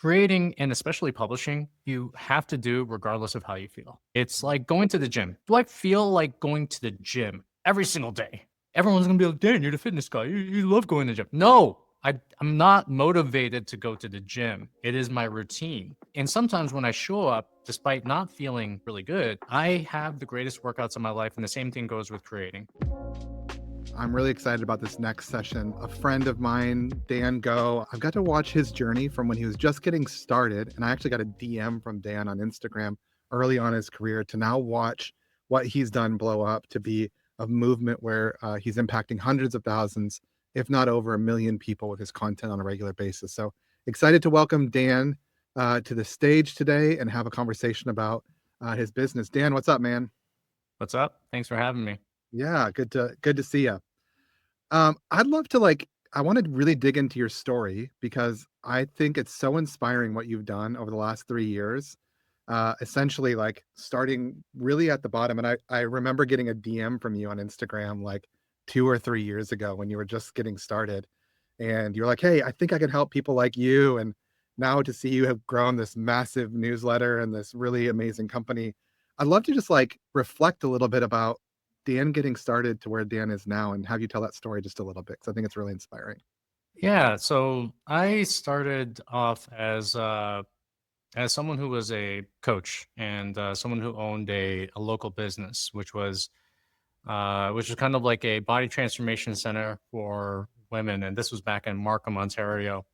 Creating and especially publishing, you have to do regardless of how you feel. It's like going to the gym. Do I feel like going to the gym every single day? Everyone's gonna be like, Dan, you're the fitness guy. You love going to the gym. No, I'm not motivated to go to the gym. It is my routine. And sometimes when I show up, despite not feeling really good, I have the greatest workouts of my life. And the same thing goes with creating. I'm really excited about this next session. A friend of mine, Dan Go, I've got to watch his journey from when he was just getting started. And I actually got a DM from Dan on Instagram early on in his career to now watch what he's done blow up to be a movement where he's impacting hundreds of thousands, if not over 1 million people with his content on a regular basis. So excited to welcome Dan to the stage today and have a conversation about his business. Dan, what's up, man? What's up? Thanks for having me. Yeah, good to see you. I'd love to I want to really dig into your story because I think it's so inspiring what you've done over the last 3 years. Essentially like starting really at the bottom. And I remember getting a DM from you on Instagram like 2 or 3 years ago when you were just getting started. And you're like, hey, I think I can help people like you. And now to see you have grown this massive newsletter and this really amazing company, I'd love to just like reflect a little bit about Dan getting started to where Dan is now and have you tell that story just a little bit because I think it's really inspiring. Yeah, so I started off as someone who was a coach and someone who owned a local business, which was kind of like a body transformation center for women, and this was back in Markham, Ontario.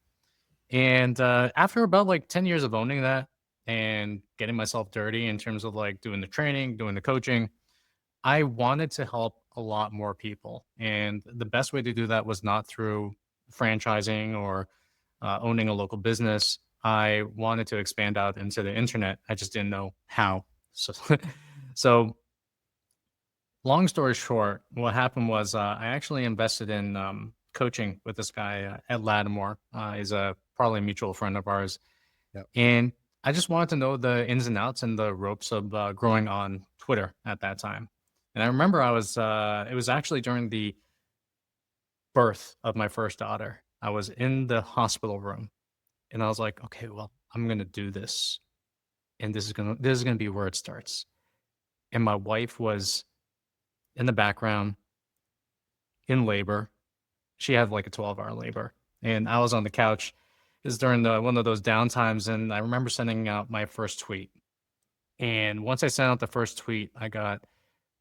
And after about like 10 years of owning that and getting myself dirty in terms of like doing the training, doing the coaching, I wanted to help a lot more people, and the best way to do that was not through franchising or owning a local business. I wanted to expand out into the internet. I just didn't know how. So, so long story short, what happened was I actually invested in coaching with this guy at Lattimore. He's a probably a mutual friend of ours, Yep. and I just wanted to know the ins and outs and the ropes of growing on Twitter at that time. And I remember it was actually during the birth of my first daughter. I was in the hospital room and I was like, okay, well, I'm going to do this. And this is going to be where it starts. And my wife was in the background in labor. She had like a 12-hour labor. And I was on the couch. It was during one of those downtimes. And I remember sending out my first tweet. And once I sent out the first tweet, I got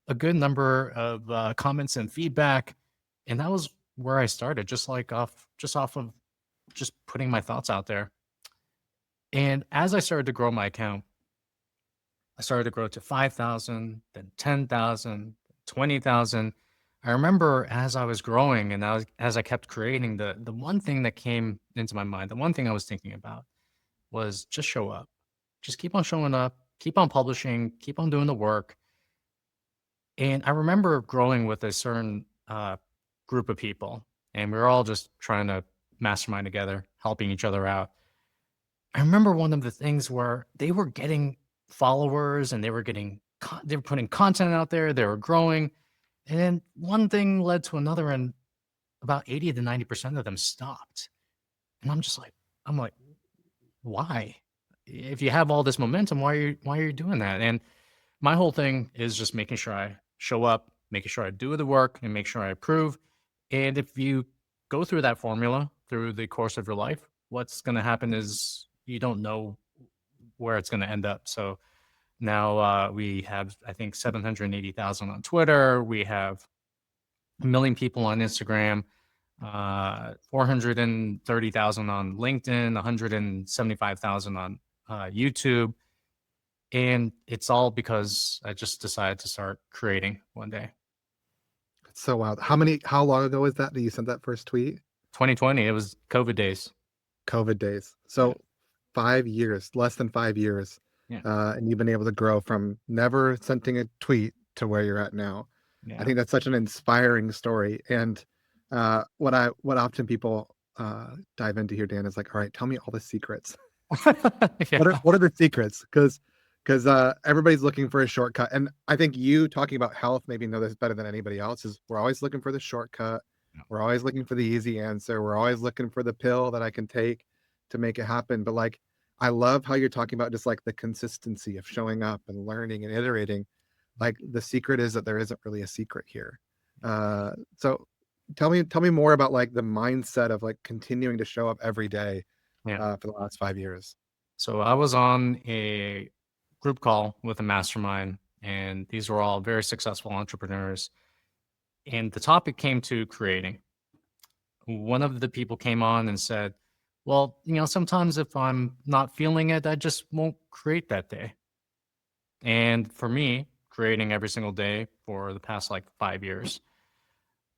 a good number of comments and feedback, and that was where I started, just off of just putting my thoughts out there. And as I started to grow my account, I started to grow to 5,000, then 10,000, 20,000. I remember as I was growing and as I kept creating, the one thing that came into my mind, the one thing I was thinking about was just show up, just keep on showing up, keep on publishing, keep on doing the work. And I remember growing with a certain group of people, and we were all just trying to mastermind together, helping each other out. I remember one of the things where they were getting followers and they were putting content out there, they were growing, and then one thing led to another, and about 80 to 90% of them stopped. And I'm like, why? If you have all this momentum, why are you doing that? And my whole thing is just making sure I show up, making sure I do the work, and make sure I approve. And if you go through that formula through the course of your life, what's going to happen is you don't know where it's going to end up. So now we have, I think, 780,000 on Twitter. We have 1 million people on Instagram, 430,000 on LinkedIn, 175,000 on YouTube. And it's all because I just decided to start creating one day. It's so wild. How long ago was that you sent that first tweet? 2020, it was COVID days. COVID days. Yeah. So 5 years, less than 5 years. Yeah. And you've been able to grow from never sending a tweet to where you're at now. I Yeah. think that's such an inspiring story. And what often people dive into here, Dan, is like, all right, tell me all the secrets. Yeah. What are the secrets? Because everybody's looking for a shortcut, and I think you talking about health maybe know this better than anybody else. Is we're always looking for the shortcut, Yeah. we're always looking for the easy answer, we're always looking for the pill that I can take to make it happen. But like I love how you're talking about just like the consistency of showing up and learning and iterating. Like the secret is that there isn't really a secret here. So tell me more about like the mindset of like continuing to show up every day Yeah. for the last 5 years. So I was on a group call with a mastermind, and these were all very successful entrepreneurs. And the topic came to creating. One of the people came on and said, well, sometimes if I'm not feeling it, I just won't create that day. And for me, creating every single day for the past like 5 years,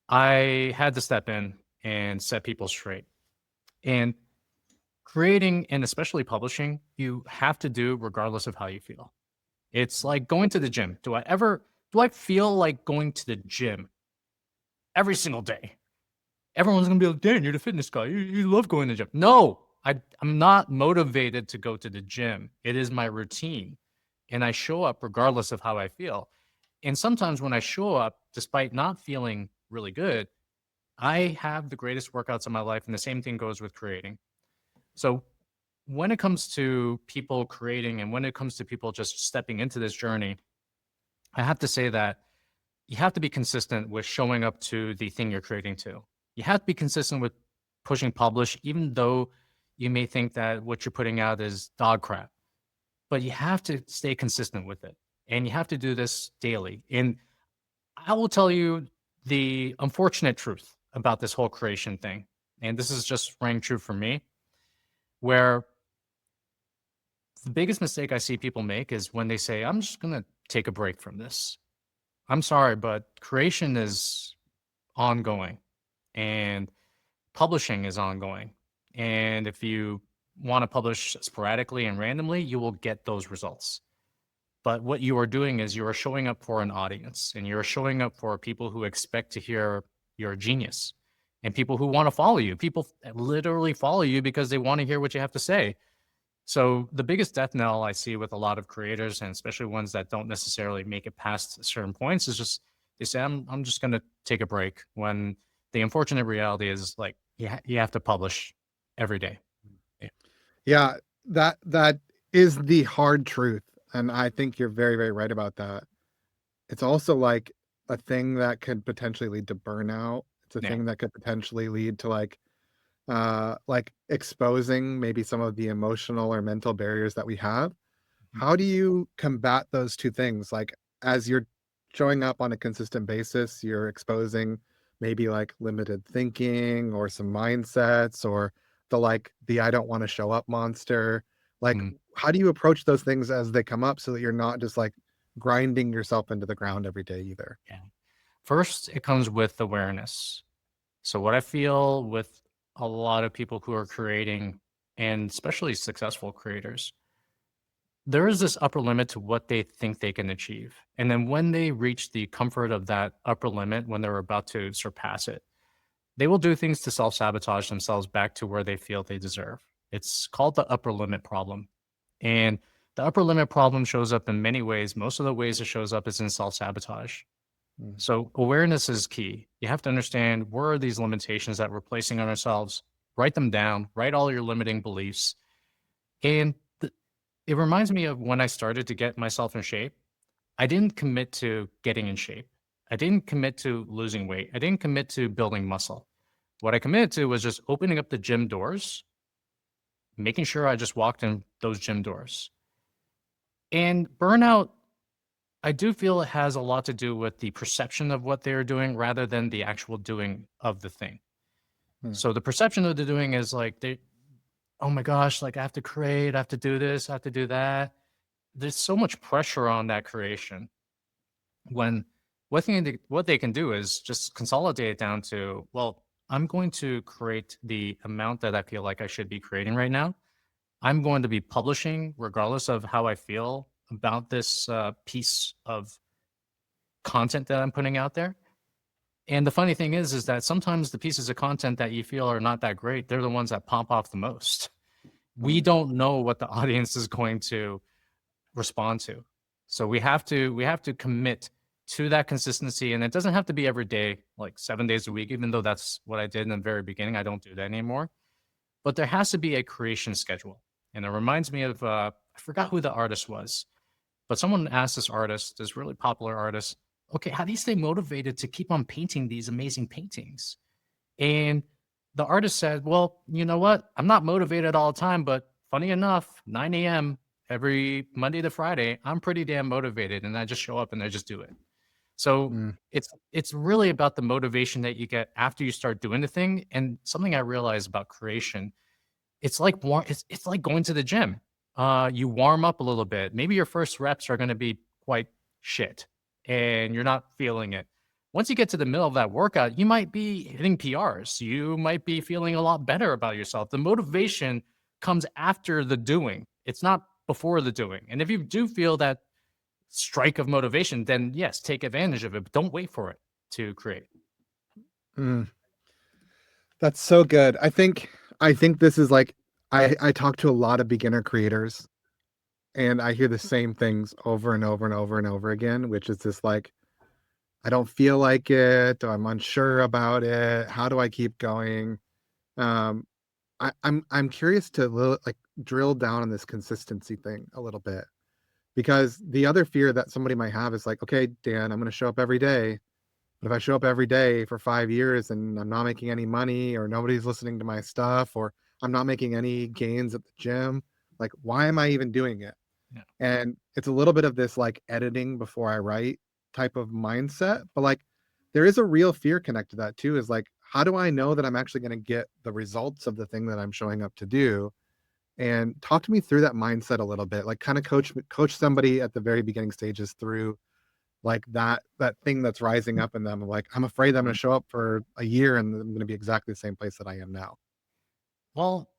I had to step in and set people straight. And creating and especially publishing, you have to do regardless of how you feel. It's like going to the gym. Do I feel like going to the gym every single day? Everyone's gonna be like, Dan, you're the fitness guy. You love going to the gym. No, I'm not motivated to go to the gym. It is my routine. And I show up regardless of how I feel. And sometimes when I show up, despite not feeling really good, I have the greatest workouts of my life. And the same thing goes with creating. So when it comes to people creating and when it comes to people just stepping into this journey, I have to say that you have to be consistent with showing up to the thing you're creating to. You have to be consistent with pushing publish, even though you may think that what you're putting out is dog crap. But you have to stay consistent with it. And you have to do this daily. And I will tell you the unfortunate truth about this whole creation thing. And this is just rang true for me, where the biggest mistake I see people make is when they say, I'm just going to take a break from this. I'm sorry, but creation is ongoing and publishing is ongoing. And if you want to publish sporadically and randomly, you will get those results. But what you are doing is you are showing up for an audience and you're showing up for people who expect to hear you're a genius and people who want to follow you. People literally follow you because they want to hear what you have to say. So the biggest death knell I see with a lot of creators, and especially ones that don't necessarily make it past certain points, is just they say, I'm just going to take a break. When the unfortunate reality is like you have to publish every day. Yeah. Yeah, that is the hard truth. And I think you're very, very right about that. It's also like a thing that could potentially lead to burnout. It's a Yeah. thing that could potentially lead to like exposing maybe some of the emotional or mental barriers that we have. How do you combat those two things? Like as you're showing up on a consistent basis, you're exposing maybe like limited thinking or some mindsets or the I don't want to show up monster. Like Mhm. how do you approach those things as they come up so that you're not just like grinding yourself into the ground every day either? Yeah. First, it comes with awareness. So what I feel with a lot of people who are creating, and especially successful creators, there is this upper limit to what they think they can achieve. And then when they reach the comfort of that upper limit, when they're about to surpass it, they will do things to self sabotage themselves back to where they feel they deserve. It's called the upper limit problem. And the upper limit problem shows up in many ways. Most of the ways it shows up is in self sabotage. Mm, So awareness is key. You have to understand where are these limitations that we're placing on ourselves. Write them down. Write all your limiting beliefs. And it reminds me of when I started to get myself in shape. I didn't commit to getting in shape. I didn't commit to losing weight. I didn't commit to building muscle. What I committed to was just opening up the gym doors, making sure I just walked in those gym doors. And burnout, I do feel it has a lot to do with the perception of what they're doing rather than the actual doing of the thing. mm, So the perception of the doing is like oh my gosh, like I have to create, I have to do this, I have to do that. There's so much pressure on that creation when what they can do is just consolidate it down to, well, I'm going to create the amount that I feel like I should be creating right now. I'm going to be publishing regardless of how I feel about this piece of content that I'm putting out there. And the funny thing is that sometimes the pieces of content that you feel are not that great, they're the ones that pop off the most. We mm. don't know what the audience is going to respond to. So we have to commit to that consistency. And it doesn't have to be every day, like 7 days a week, even though that's what I did in the very beginning. I don't do that anymore. But there has to be a creation schedule. And it reminds me of I forgot who the artist was, but someone asked this artist, this really popular artist, okay, how do you stay motivated to keep on painting these amazing paintings? And the artist said, well, you know what? I'm not motivated all the time, but funny enough, 9 a.m. every Monday to Friday, I'm pretty damn motivated and I just show up and I just do it. So Mm, it's really about the motivation that you get after you start doing the thing. And something I realized about creation, it's like going to the gym. You warm up a little bit. Maybe your first reps are going to be quite shit and you're not feeling it. Once you get to the middle of that workout, you might be hitting PRs. You might be feeling a lot better about yourself. The motivation comes after the doing. It's not before the doing. And if you do feel that strike of motivation, then yes, take advantage of it, but don't wait for it to create. mm. That's so good. I think this is like I talk to a lot of beginner creators and I hear the same things over and over and over and over again, which is just like, I don't feel like it, or I'm unsure about it. How do I keep going? Um, I'm curious to like drill down on this consistency thing a little bit because the other fear that somebody might have is like, okay, Dan, I'm going to show up every day. But if I show up every day for 5 years and I'm not making any money, or nobody's listening to my stuff, or I'm not making any gains at the gym, like, why am I even doing it? Yeah. And it's a little bit of this like editing before I write type of mindset. But like, there is a real fear connected to that too, is like, how do I know that I'm actually going to get the results of the thing that I'm showing up to do? And talk to me through that mindset a little bit, like kind of coach somebody at the very beginning stages through like that thing that's rising up in them. Like, I'm afraid I'm going to show up for a year and I'm going to be exactly the same place that I am now. Well,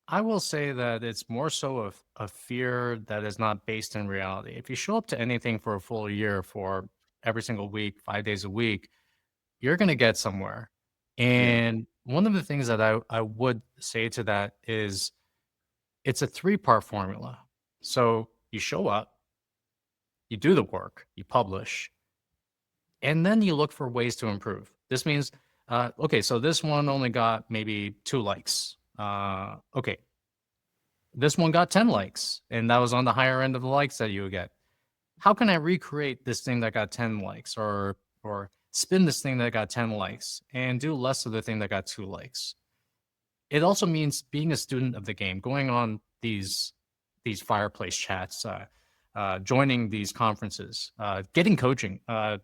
I will say that it's more so of a fear that is not based in reality. If you show up to anything for a full year for every single week, 5 days a week, you're going to get somewhere. Yeah. And one of the things that I would say to that is it's a three-part formula. So you show up, you do the work, you publish, and then you look for ways to improve. This means, okay, so this one only got maybe 2 likes. Okay, this one got 10 likes, and that was on the higher end of the likes that you would get. How can I recreate this thing that got 10 likes, or spin this thing that got 10 likes and do less of the thing that got 2 likes? It also means being a student of the game, going on these fireplace chats, joining these conferences, getting coaching. I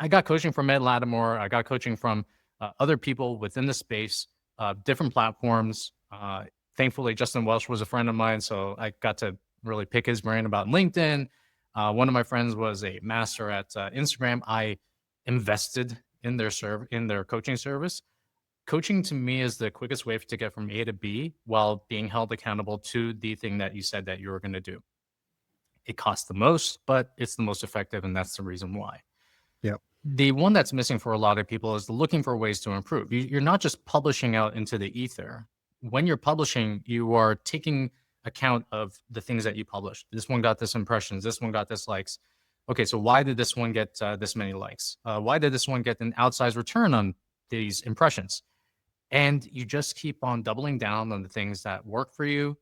got coaching from Ed Lattimore. I got coaching from other people within the space, different platforms. Thankfully, Justin Welsh was a friend of mine, so I got to really pick his brain about LinkedIn. One of my friends was a master at Instagram. I invested in their coaching service. Coaching to me is the quickest way to get from A to B while being held accountable to the thing that you said that you were going to do. It costs the most, but it's the most effective, and that's the reason why. Yep. The one that's missing for a lot of people is looking for ways to improve. You're not just publishing out into the ether. When you're publishing, you are taking account of the things that you published. This one got this impressions. This one got this likes. Okay, so why did this one get this many likes? Why did this one get an outsized return on these impressions? And you just keep on doubling down on the things that work for you,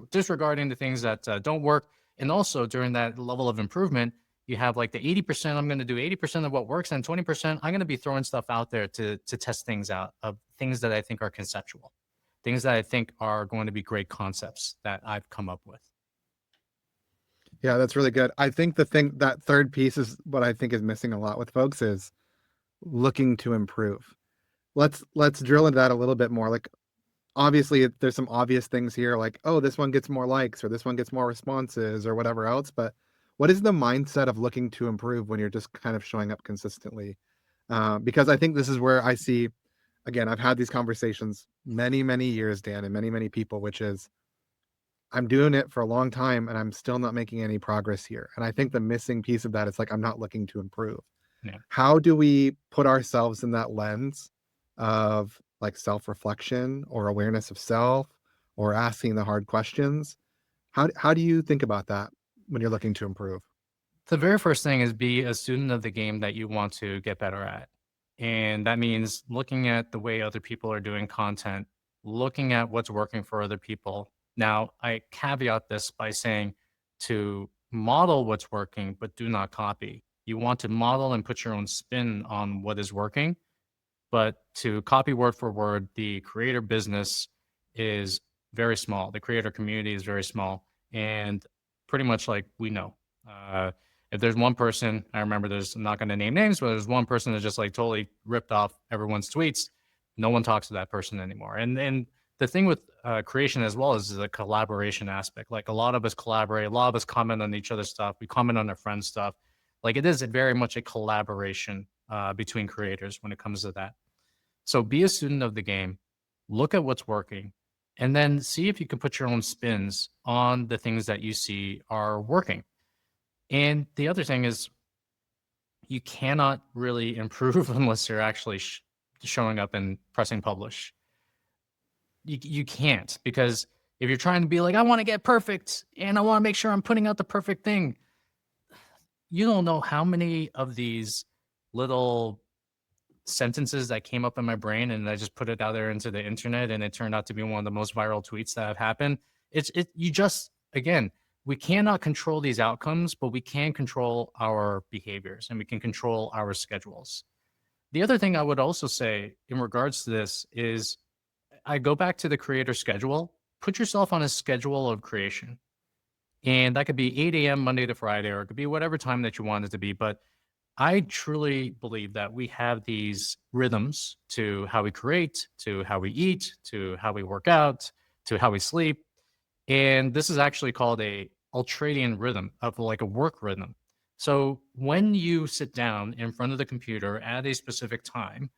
disregarding the things that don't work. And also during that level of improvement, you have like the 80%, I'm going to do 80% of what works, and 20% I'm going to be throwing stuff out there to test things out, of things that I think are conceptual, things that I think are going to be great concepts that I've come up with. Yeah, that's really good. I think that third piece is what I think is missing a lot with folks is looking to improve. Let's drill into that a little bit more. Like, obviously there's some obvious things here, like, oh, this one gets more likes or this one gets more responses or whatever else. But what is the mindset of looking to improve when you're just kind of showing up consistently? Because I think this is where I see, again, I've had these conversations many years, Dan, and many people, which is I'm doing it for a long time and I'm still not making any progress here. And I think the missing piece of that is like, I'm not looking to improve. Yeah. How do we put ourselves in that lens of like self-reflection or awareness of self or asking the hard questions? How do you think about that when you're looking to improve? The very first thing is be a student of the game that you want to get better at. And that means looking at the way other people are doing content, looking at what's working for other people, Now, I caveat this by saying to model what's working, but do not copy. You want to model and put your own spin on what is working, but to copy word for word, the creator business is very small. The creator community is very small. And pretty much like we know. Uh, if there's one person, I remember I'm not going to name names, but there's one person that just like totally ripped off everyone's tweets. No one talks to that person anymore. And the thing with creation as well is the collaboration aspect. Like a lot of us collaborate, a lot of us comment on each other's stuff. We comment on our friends' stuff. Like it is very much a collaboration between creators when it comes to that. So be a student of the game, look at what's working, and then see if you can put your own spins on the things that you see are working. And the other thing is, you cannot really improve unless you're actually showing up and pressing publish. You can't, because if you're trying to be like, I want to get perfect and I want to make sure I'm putting out the perfect thing, you don't know how many of these little sentences that came up in my brain and I just put it out there into the internet and it turned out to be one of the most viral tweets that have happened. You just, again, we cannot control these outcomes, but we can control our behaviors and we can control our schedules. The other thing I would also say in regards to this is I go back to the creator schedule. Put yourself on a schedule of creation. And that could be 8 a.m. Monday to Friday, or it could be whatever time that you want it to be. But I truly believe that we have these rhythms to how we create, to how we eat, to how we work out, to how we sleep. And this is actually called a ultradian rhythm, of like a work rhythm. So when you sit down in front of the computer at a specific time,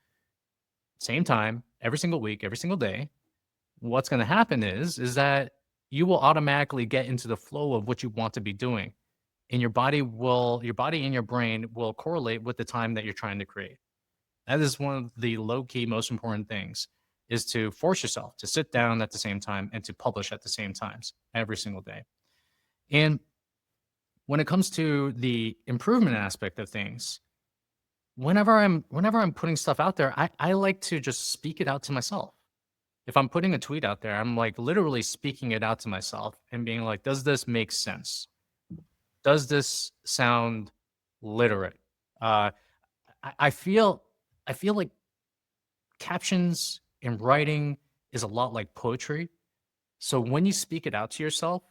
same time, every single week, every single day, what's going to happen is that you will automatically get into the flow of what you want to be doing, and your body and your brain will correlate with the time that you're trying to create. That is one of the low key most important things, is to force yourself to sit down at the same time and to publish at the same times every single day. And when it comes to the improvement aspect of things, whenever I'm putting stuff out there, I like to just speak it out to myself. If I'm putting a tweet out there, I'm like literally speaking it out to myself and being like, does this make sense? Does this sound literate? Uh, I feel like captions and writing is a lot like poetry. So when you speak it out to yourself,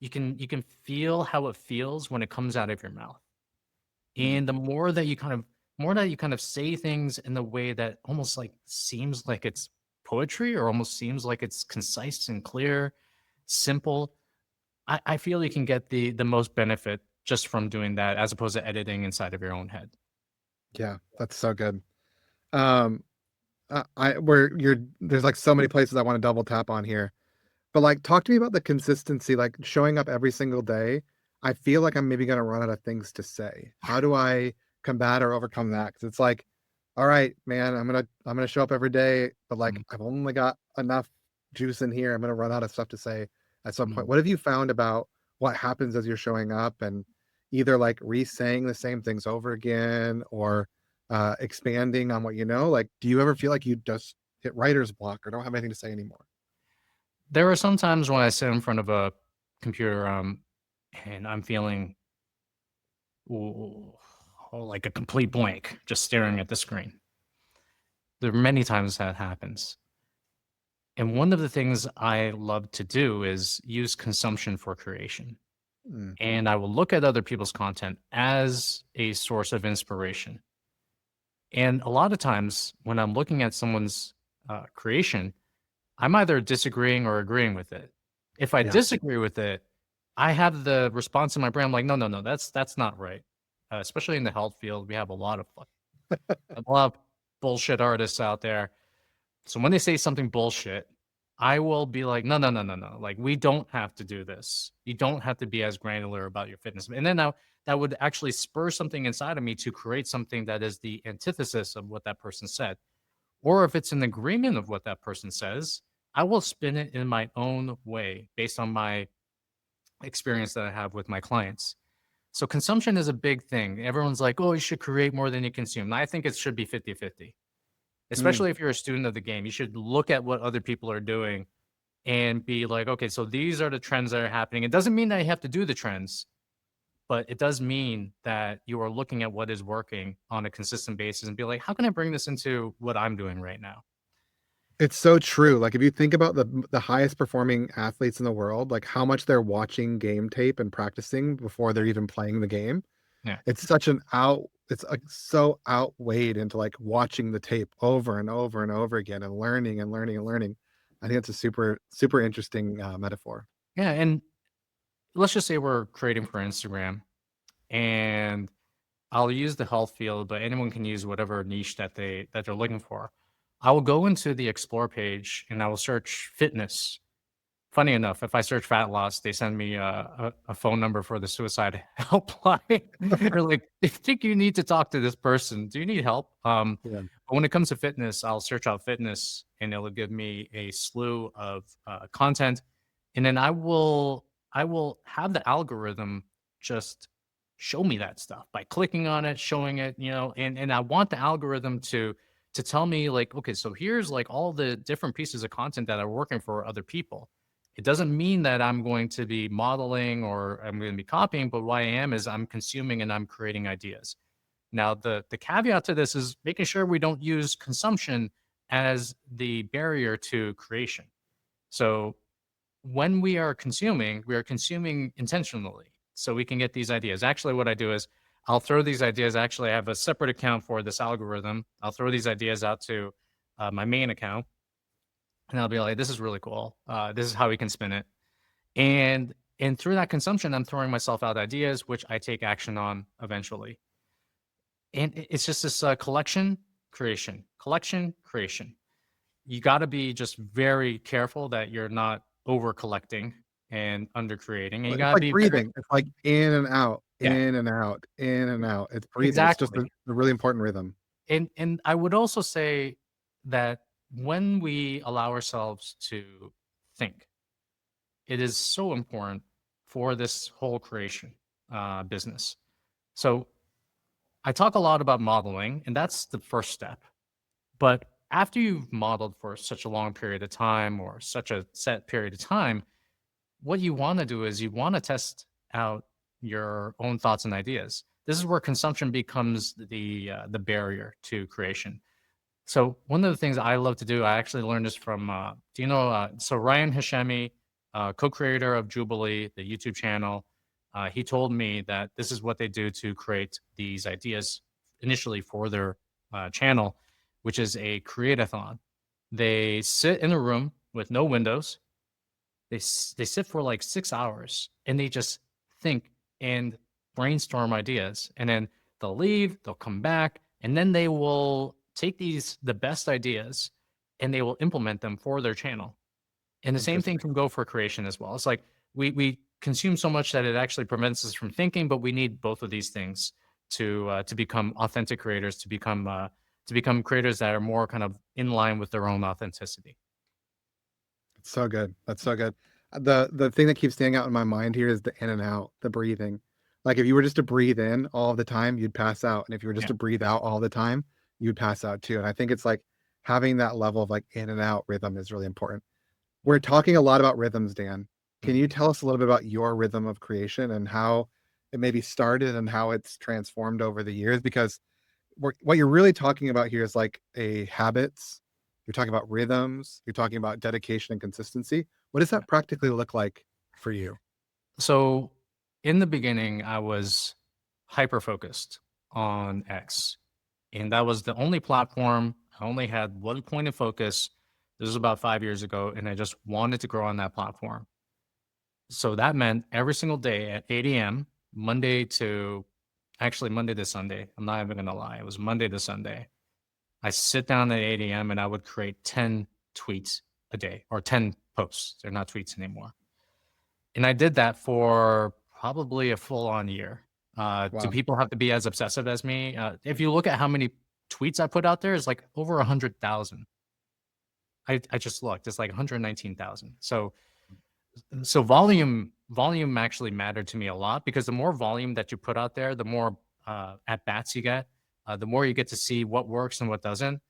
you can feel how it feels when it comes out of your mouth. Mm. And the more that you kind of say things in the way that almost like seems like it's poetry, or almost seems like it's concise and clear, simple, I feel you can get the most benefit just from doing that as opposed to editing inside of your own head. Yeah, that's so good. Um, I where you're there's like so many places I want to double tap on here. But, like, talk to me about the consistency, like, showing up every single day. I feel like I'm maybe gonna run out of things to say. How do I combat or overcome that? Because it's like, "All right, man, I'm gonna show up every day, but, like, Mhm, I've only got enough juice in here. I'm gonna run out of stuff to say at some point." mhm. What have you found about what happens as you're showing up and either, like, re-saying the same things over again or, expanding on what you know? Like, do you ever feel like you just hit writer's block or don't have anything to say anymore? There are some times when I sit in front of a computer, and I'm feeling ooh, like a complete blank, just staring at the screen. There are many times that happens. And one of the things I love to do is use consumption for creation. Mm, And I will look at other people's content as a source of inspiration. And a lot of times when I'm looking at someone's creation, I'm either disagreeing or agreeing with it. If I yeah. disagree with it, I have the response in my brain. I'm like, no, no, no, that's not right. Especially in the health field, we have a lot of bullshit artists out there. So when they say something bullshit, I will be like, no, no, no, no, no. Like we don't have to do this. You don't have to be as granular about your fitness. And then now that would actually spur something inside of me to create something that is the antithesis of what that person said. Or if it's an agreement of what that person says, I will spin it in my own way based on my experience that I have with my clients. So consumption is a big thing. Everyone's like, oh, you should create more than you consume. And I think it should be 50-50. Mm, Especially if you're a student of the game. You should look at what other people are doing and be like, okay, so these are the trends that are happening. It doesn't mean that you have to do the trends, but it does mean that you are looking at what is working on a consistent basis and be like, how can I bring this into what I'm doing right now? It's so true. Like, if you think about the highest performing athletes in the world, like, how much they're watching game tape and practicing before they're even playing the game, Yeah. it's, like, so outweighed into, like, watching the tape over and over and over again and learning and learning and learning. I think it's a super, super interesting, metaphor. Yeah. And let's just say we're creating for Instagram, and I'll use the health field, but anyone can use whatever niche that they're looking for. I will go into the explore page and I will search fitness. Funny enough, if I search fat loss, they send me a phone number for the suicide helpline. They're like, "I think you need to talk to this person. Do you need help?" Yeah, But when it comes to fitness, I'll search out fitness, and it'll give me a slew of content, and then I will have the algorithm just show me that stuff by clicking on it, showing it, and I want the algorithm to tell me like, okay, so here's like all the different pieces of content that are working for other people. It doesn't mean that I'm going to be modeling or I'm going to be copying, but what I am is I'm consuming and I'm creating ideas. Now, the caveat to this is making sure we don't use consumption as the barrier to creation. So when we are consuming intentionally so we can get these ideas. Actually, what I do is I'll throw these ideas. Actually, I have a separate account for this algorithm. I'll throw these ideas out to my main account, and I'll be like, "This is really cool. This is how we can spin it." And through that consumption, I'm throwing myself out ideas, which I take action on eventually. And it's just this collection, creation, collection, creation. You got to be just very careful that you're not over collecting and under creating. And you but it's got to like be very, breathing. It's like in and out, yeah, in and out, in and out. It's breathing. It's just exactly. a really important rhythm. And I would also say that when we allow ourselves to think, it is so important for this whole creation business. So I talk a lot about modeling, and that's the first step. But after you've modeled for such a long period of time or such a set period of time, what you want to do is you want to test out your own thoughts and ideas. This is where consumption becomes the barrier to creation. So one of the things I love to do, I actually learned this from do you know so Ryan Hashemi, co-creator of Jubilee, the YouTube channel, he told me that this is what they do to create these ideas initially for their channel, which is a create-a-thon. They sit in a room with no windows. They sit for like 6 hours and they just think and brainstorm ideas, and then they'll leave, they'll come back, and then they will take the best ideas and they will implement them for their channel. And the same thing Interesting. can go for creation as well. It's like we consume so much that it actually prevents us from thinking, but we need both of these things to become authentic creators, to become creators that are more kind of in line with their own authenticity. It's so good. That's so good. The thing that keeps staying out in my mind here is the in and out, the breathing. Like, if you were just to breathe in all the time, you'd pass out, and if you were just Yeah. to breathe out all the time, you'd pass out too, and I think it's like having that level of, like, in and out rhythm is really important. We're talking a lot about rhythms, Dan. Can Mm. you tell us a little bit about your rhythm of creation and how it maybe started and how it's transformed over the years? Because what you're really talking about here is like a habits. You're talking about rhythms. You're talking about dedication and consistency. What does Yeah. that practically look like for you? So in the beginning, I was hyper focused on X, and that was the only platform. I only had one point of focus. This was about 5 years ago, and I just wanted to grow on that platform. So that meant every single day at 8 a.m., Monday to actually Monday to Sunday. I'm not even gonna lie. It was Monday to Sunday. I sit down at 8 a.m. and I would create 10 tweets a day or 10 posts. They're not tweets anymore. And I did that for probably a full on year. Do Wow. people have to be as obsessive as me? If you look at how many tweets I put out there, it's like over 100,000. I just looked. It's like 119,000. So volume actually mattered to me a lot because the more volume that you put out there, the more at bats you get, the more you get to see what works and what doesn't.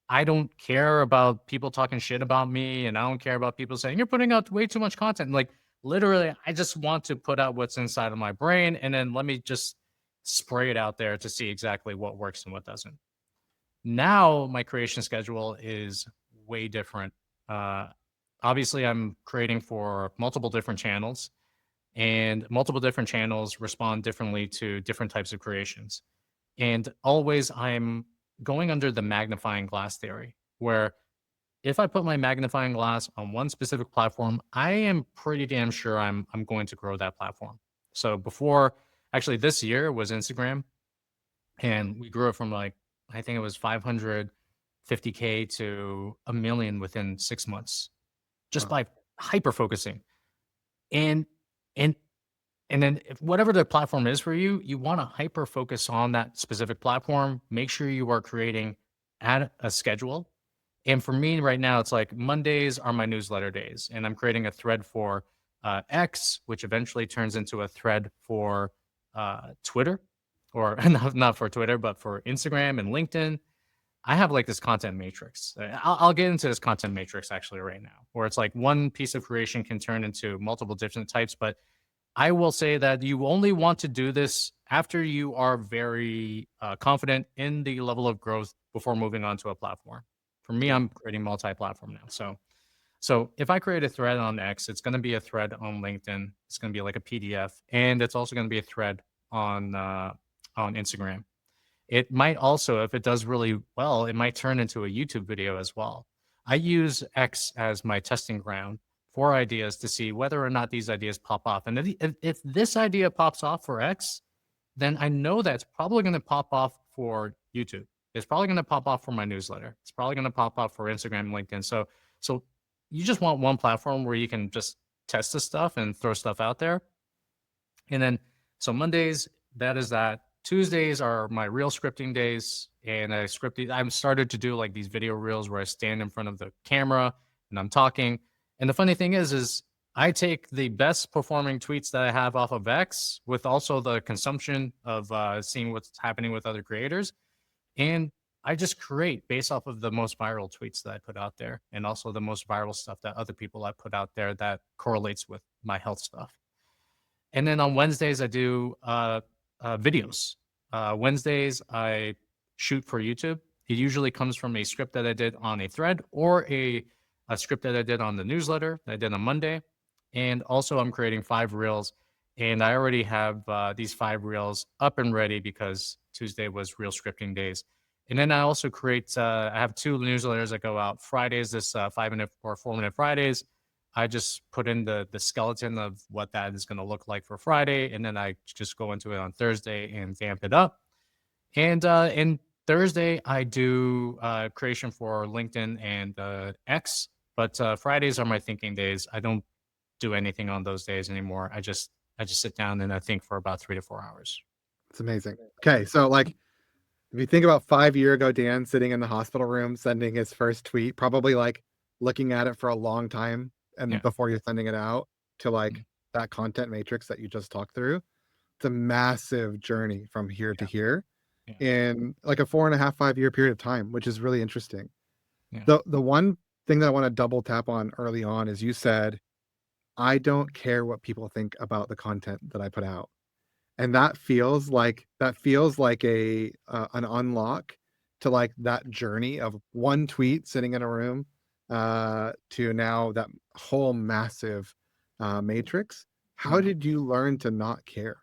I don't care about people talking shit about me, and I don't care about people saying you're putting out way too much content. Like literally, I just want to put out what's inside of my brain, and then let me just spray it out there to see exactly what works and what doesn't. Now my creation schedule is way different. Uh, Obviously, I'm creating for multiple different channels, and multiple different channels respond differently to different types of creations. And always I'm going under the magnifying glass theory, where if I put my magnifying glass on one specific platform, I am pretty damn sure I'm going to grow that platform. So before, actually this year was Instagram, and we grew it from like I think it was 550K to a million within 6 months, just Wow. by hyper focusing. And and and then if whatever the platform is for you, you want to hyper focus on that specific platform. Make sure you are creating at a schedule. And for me right now, it's like Mondays are my newsletter days, and I'm creating a thread for X, which eventually turns into a thread for Twitter, or not for Twitter, but for Instagram and LinkedIn. I have like this content matrix. I'll get into this content matrix actually right now, where it's like one piece of creation can turn into multiple different types. But I will say that you only want to do this after you are very confident in the level of growth before moving on to a platform. For me, Yeah. I'm creating multi-platform now. So if I create a thread on X, it's going to be a thread on LinkedIn. It's going to be like a PDF, and it's also going to be a thread on Instagram. It might also, if it does really well, it might turn into a YouTube video as well. I use X as my testing ground for ideas to see whether or not these ideas pop off. And if this idea pops off for X, then I know that's probably going to pop off for YouTube. It's probably going to pop off for my newsletter. It's probably going to pop off for Instagram and LinkedIn. So you just want one platform where you can just test this stuff and throw stuff out there. And then, so Mondays, that is that. Tuesdays are my real scripting days. And I'm started to do like these video reels where I stand in front of the camera and I'm talking. And the funny thing is I take the best performing tweets that I have off of X with also the consumption of seeing what's happening with other creators. And I just create based off of the most viral tweets that I put out there, and also the most viral stuff that other people I put out there that correlates with my health stuff. And then on Wednesdays, I do videos. Wednesdays, I shoot for YouTube. It usually comes from a script that I did on a thread, or a script that I did on the newsletter that I did on Monday. And also, I'm creating 5 reels. And I already have these 5 reels up and ready because Tuesday was real scripting days. And then I also I have 2 newsletters that go out Fridays, this 5 minute or 4 minute Fridays. I just put in the skeleton of what that is going to look like for Friday, and then I just go into it on Thursday and vamp it up. And Thursday I do creation for LinkedIn and X, but Fridays are my thinking days. I don't do anything on those days anymore. I just sit down and I think for about 3 to 4 hours. It's amazing. Okay, so like if you think about 5 year ago, Dan sitting in the hospital room sending his first tweet, probably like looking at it for a long time and Yeah. before you're sending it out to Mhm. like that content matrix that you just talked through. It's a massive journey from here to Yeah. here Yeah. in like a 4.5, 5 year period of time, which is really interesting. Yeah. The one thing that I want to double tap on early on is you said, I don't care what people think about the content that I put out. And that feels like a an unlock to like that journey of one tweet sitting in a room to now that whole massive matrix. How Yeah. did you learn to not care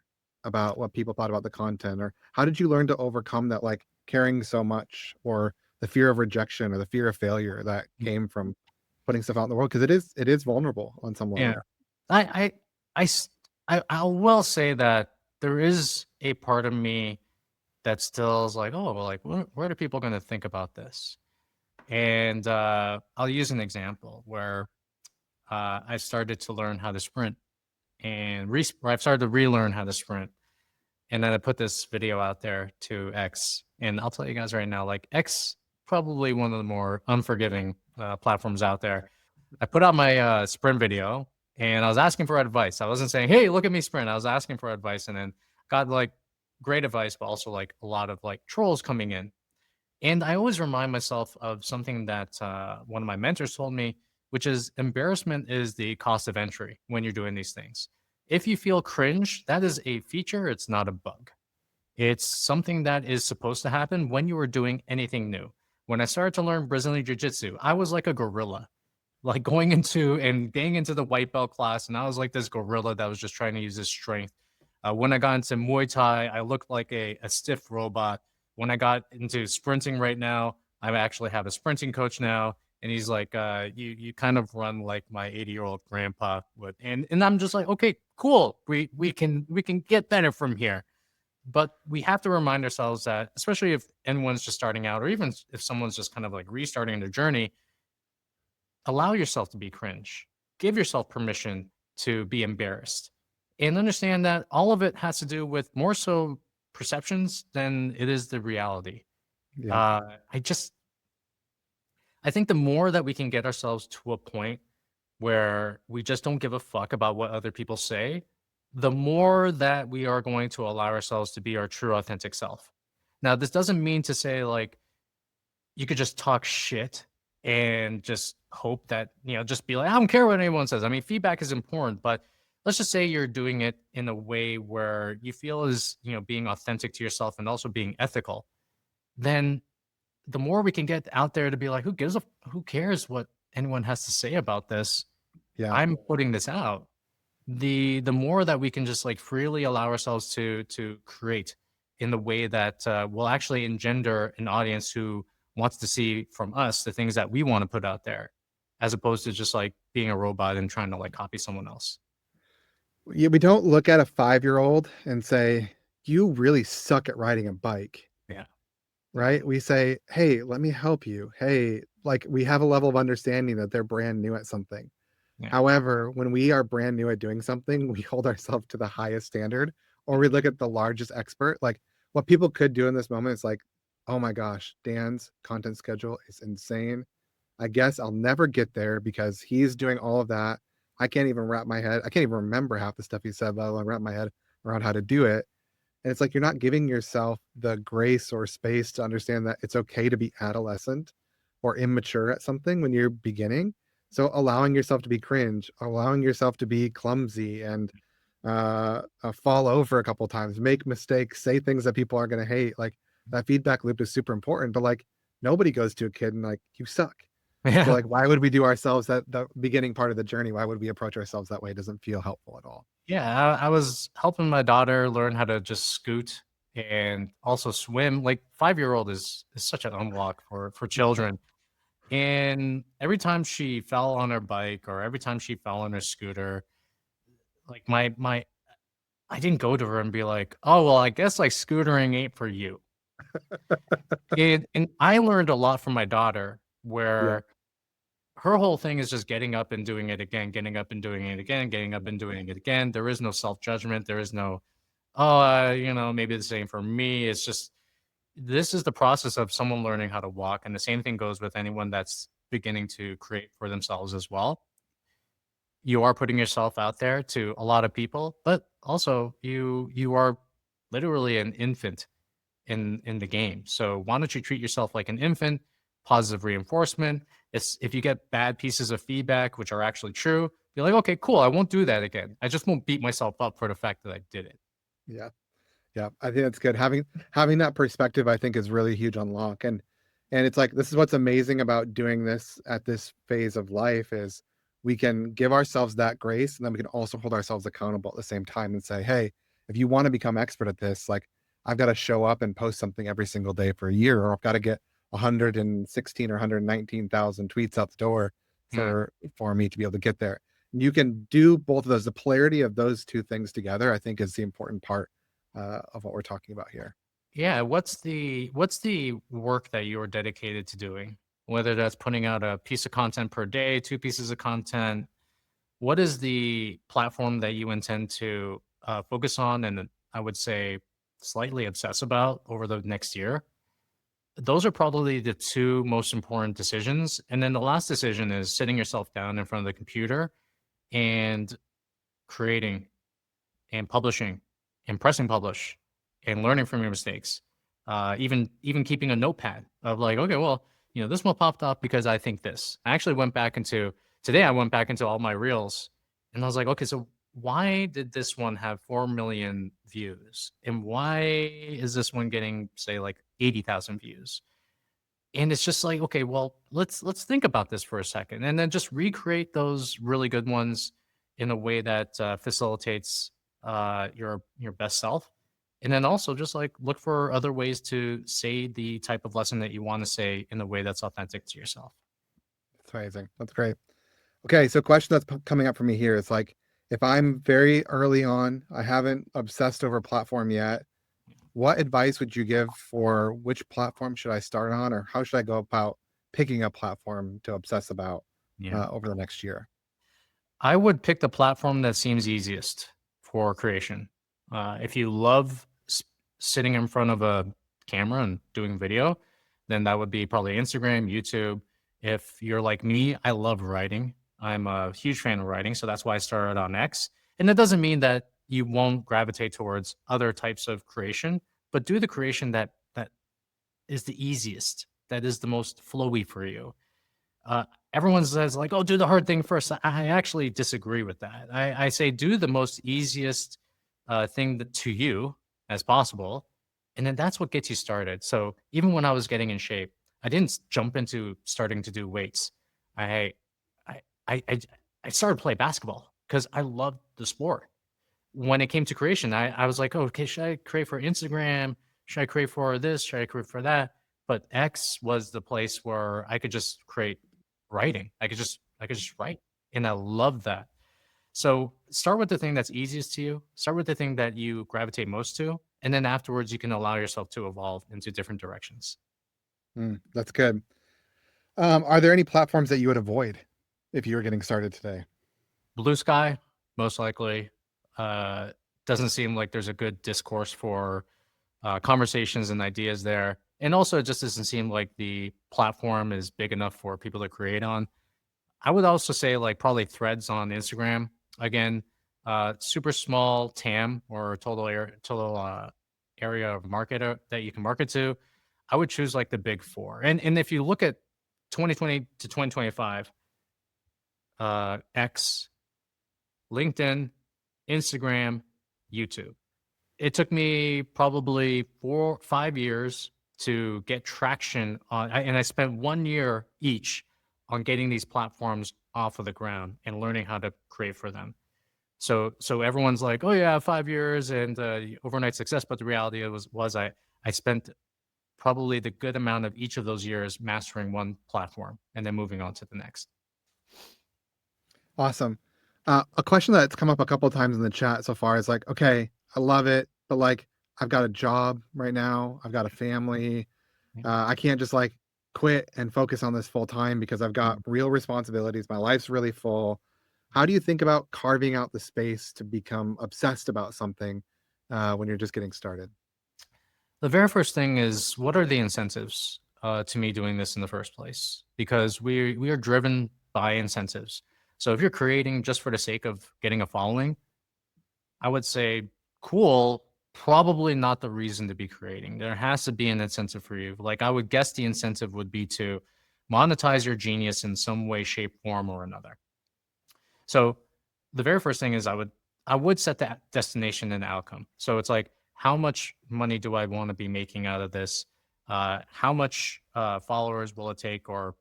about what people thought about the content, or how did you learn to overcome that like caring so much, or the fear of rejection or the fear of failure that Mm. came from putting stuff out in the world? Because it is vulnerable on some Yeah. level. I I I s- I will say that there is a part of me that still is like, oh, well, like, what are people going to think about this? And I'll use an example where I started to learn how to sprint, and or I've started to relearn how to sprint. And then I put this video out there to X, and I'll tell you guys right now, like X, probably one of the more unforgiving platforms out there. I put out my sprint video, and I was asking for advice. I wasn't saying, "Hey, look at me sprint." I was asking for advice, and then got like great advice, but also like a lot of like trolls coming in. And I always remind myself of something that one of my mentors told me, which is embarrassment is the cost of entry when you're doing these things. If you feel cringe, that is a feature, it's not a bug. It's something that is supposed to happen when you are doing anything new. When I started to learn Brazilian Jiu Jitsu, I was like a gorilla, like going into and getting into the white belt class. And I was like this gorilla that was just trying to use his strength. When I got into Muay Thai, I looked like a stiff robot. When I got into sprinting right now, I actually have a sprinting coach now. And he's like, you kind of run like my 80-year-old grandpa would. And I'm just like, okay, cool. We can get better from here. But we have to remind ourselves that, especially if anyone's just starting out, or even if someone's just kind of like restarting their journey, allow yourself to be cringe. Give yourself permission to be embarrassed. And understand that all of it has to do with more so perceptions than it is the reality. Yeah. Uh, I just, I think the more that we can get ourselves to a point where we just don't give a fuck about what other people say, the more that we are going to allow ourselves to be our true authentic self. Now, this doesn't mean to say like you could just talk shit and just hope that, just be like, I don't care what anyone says. I mean, feedback is important, but let's just say you're doing it in a way where you feel is, being authentic to yourself and also being ethical. Then the more we can get out there to be like, who cares what anyone has to say about this? Yeah. I'm putting this out. The more that we can just like freely allow ourselves to create in the way that will actually engender an audience who wants to see from us the things that we want to put out there, as opposed to just like being a robot and trying to like copy someone else. Yeah, we don't look at a 5-year-old and say, "You really suck at riding a bike." Yeah. Right? We say, "Hey, let me help you. Hey," like, we have a level of understanding that they're brand new at something. Yeah. However, when we are brand new at doing something, we hold ourselves to the highest standard, or we look at the largest expert. Like, what people could do in this moment is like, "Oh my gosh, Dan's content schedule is insane. I guess I'll never get there because he's doing all of that. I can't even remember half the stuff he said, let alone wrap my head around how to do it." And it's like you're not giving yourself the grace or space to understand that it's okay to be adolescent or immature at something when you're beginning. So allowing yourself to be cringe, allowing yourself to be clumsy and fall over a couple times, make mistakes, say things that people are going to hate. Like that feedback loop is super important. But like nobody goes to a kid and like, you suck. So Yeah. like, why would we do ourselves that the beginning part of the journey? Why would we approach ourselves that way? It doesn't feel helpful at all. Yeah. I was helping my daughter learn how to just scoot and also swim. Like 5-year old is such an unlock for children. And every time she fell on her bike or every time she fell on her scooter, like my I didn't go to her and be like, "Oh, well, I guess like scootering ain't for you." And I learned a lot from my daughter Yeah. where her whole thing is just getting up and doing it again, getting up and doing it again, getting up and doing it again. There is no self-judgment. There is no, oh, maybe the same for me. It's just this is the process of someone learning how to walk. And the same thing goes with anyone that's beginning to create for themselves as well. You are putting yourself out there to a lot of people, but also you are literally an infant in the game. So why don't you treat yourself like an infant? Positive reinforcement. It's if you get bad pieces of feedback, which are actually true, be like, okay, cool. I won't do that again. I just won't beat myself up for the fact that I did it. Yeah. Yeah, I think that's good. Having that perspective, I think, is really a huge unlock. And it's like this is what's amazing about doing this at this phase of life is we can give ourselves that grace and then we can also hold ourselves accountable at the same time and say, hey, if you want to become expert at this, like I've got to show up and post something every single day for a year, or I've got to get 116 or 119,000 tweets out the door Mm. for me to be able to get there. You can do both of those. The polarity of those two things together, I think, is the important part of what we're talking about here. Yeah. What's the work that you're dedicated to doing? Whether that's putting out a piece of content per day, two pieces of content. What is the platform that you intend to focus on and I would say slightly obsess about over the next year? Those are probably the two most important decisions. And then the last decision is sitting yourself down in front of the computer and creating and publishing and pressing publish and learning from your mistakes. Even keeping a notepad of like, okay, well, this one popped up because I think this. I actually went back into today. I went back into all my reels, and I was like, okay, so why did this one have 4 million views, and why is this one getting say like 80,000 views? And it's just like, okay, well, let's think about this for a second, and then just recreate those really good ones in a way that facilitates your best self, and then also just like look for other ways to say the type of lesson that you want to say in a way that's authentic to yourself. That's amazing. That's great. Okay, so question that's coming up for me here is like, if I'm very early on, I haven't obsessed over a platform yet, what advice would you give for which platform should I start on, or how should I go about picking a platform to obsess about Yeah. over the next year? I would pick the platform that seems easiest for creation. If you love sitting in front of a camera and doing video, then that would be probably Instagram, YouTube. If you're like me, I love writing. I'm a huge fan of writing, so that's why I started on X. And that doesn't mean that you won't gravitate towards other types of creation, but do the creation that is the easiest, that is the most flowy for you. Everyone says like, "Oh, do the hard thing first." I actually disagree with that. I say do the most easiest thing to you as possible, and then that's what gets you started. So even when I was getting in shape, I didn't jump into starting to do weights. I I I I started to play basketball because I loved the sport. When it came to creation, I was like, "Oh, okay, should I create for Instagram? Should I create for this? Should I create for that?" But X was the place where I could just create writing. I could just write, and I love that. So start with the thing that's easiest to you. Start with the thing that you gravitate most to, and then afterwards you can allow yourself to evolve into different directions. That's good. Are there any platforms that you would avoid if you were getting started today? Blue Sky, most likely. Uh, doesn't seem like there's a good discourse for conversations and ideas there. And also, it just doesn't seem like the platform is big enough for people to create on. I would also say, like, probably Threads on Instagram. Again, super small TAM or total area of market that you can market to. I would choose like the big four. And if you look at 2020 to 2025, X, LinkedIn, Instagram, YouTube. It took me probably 4, 5 years to get traction and I spent 1 year each on getting these platforms off of the ground and learning how to create for them. So everyone's like, "Oh yeah, 5 years and overnight success," but the reality was I spent probably the good amount of each of those years mastering one platform and then moving on to the next. Awesome. A question that's come up a couple of times in the chat so far is like, okay, I love it, but like, I've got a job right now, I've got a family. Yeah. I can't just like quit and focus on this full time because I've got Mhm. real responsibilities. My life's really full. How do you think about carving out the space to become obsessed about something when you're just getting started? The very first thing is what are the incentives to me doing this in the first place? Because we are driven by incentives. So if you're creating just for the sake of getting a following, I would say cool, probably not the reason to be creating. There has to be an incentive for you. Like I would guess the incentive would be to monetize your genius in some way, shape, form, or another. So the very first thing is I would set that destination and outcome. So it's like how much money do I want to be making out of this? How much followers will it take, or